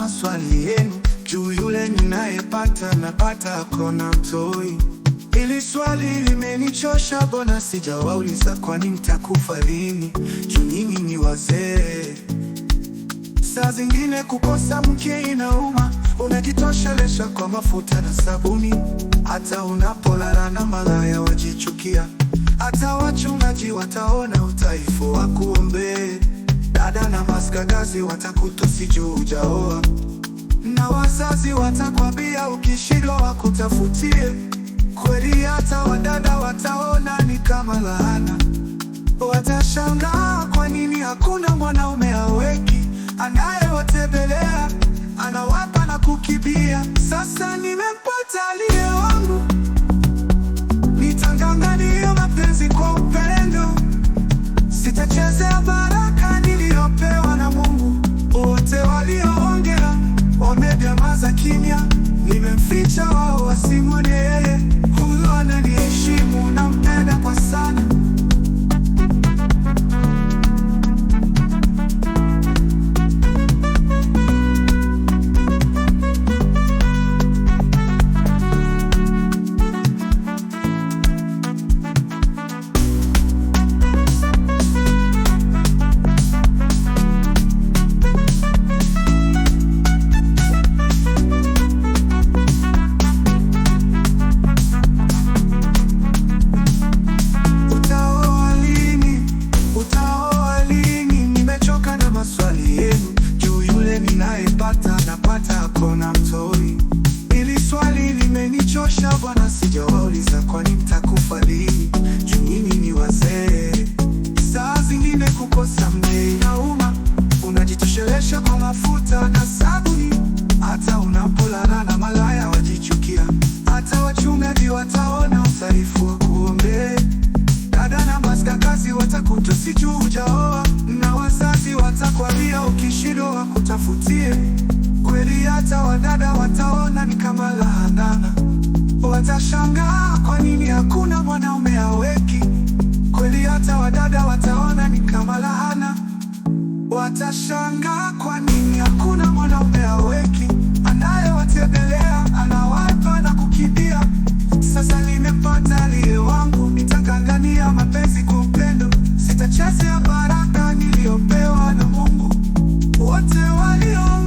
maswali yenu juu yule ninayepata napata kona mtoi. Hili swali limenichosha, bona sijawauliza kwani mtakufa lini, juu nyinyi ni wazee. Saa zingine kukosa mke inauma, unajitoshelesha kwa mafuta na sabuni. Hata unapolala na malaya wajichukia, hata wachungaji wataona udhaifu wakuombee. Dada na maskagazi watakutusi juu hujaoa, na wazazi watakwambia ukishindwa wakutafutie. Kweli hata wadada wataona ni kama laana, watashangaa kwa nini hakuna mwanaume haweki, anayewatembelea, anawapa na kukibia. Sasa nimempata aliye wangu, nitang'ang'ania mapenzi kwa upendo, sitachezea baraka niliyopewa na Mungu. Wote walioongea wamenyamaza kimya, nimemficha wao wasimwone yeye. Huyo ananiheshimu, nampenda kwa sana. Napata kona mtoi. Hili swali limenichosha bwana, sijawauliza kwani mtakufa lini, juu nyinyi ni wazee. Saa zingine kukosa mke inauma, unajitoshelesha kwa mafuta na sabuni. Hata unapolala na malaya wajichukia, hata wachungaji wataona udhaifu wakuombee. Dada na maskakazi watakutusi juu hujaoa, na wazazi watakwambia ukishindwa wakutafutie. Kweli hata wadada wataona ni kama laana, watashangaa kwa nini hakuna mwanaume haweki. Kweli hata wadada wataona ni kama laana, watashangaa kwa nini hakuna mwanaume haweki, anayewatembelea, anawapa na kukimbia. Sasa nimempata aliye wangu, nitang'ang'ania mapenzi kwa upendo, sitachezea baraka niliyopewa na Mungu. Wote walio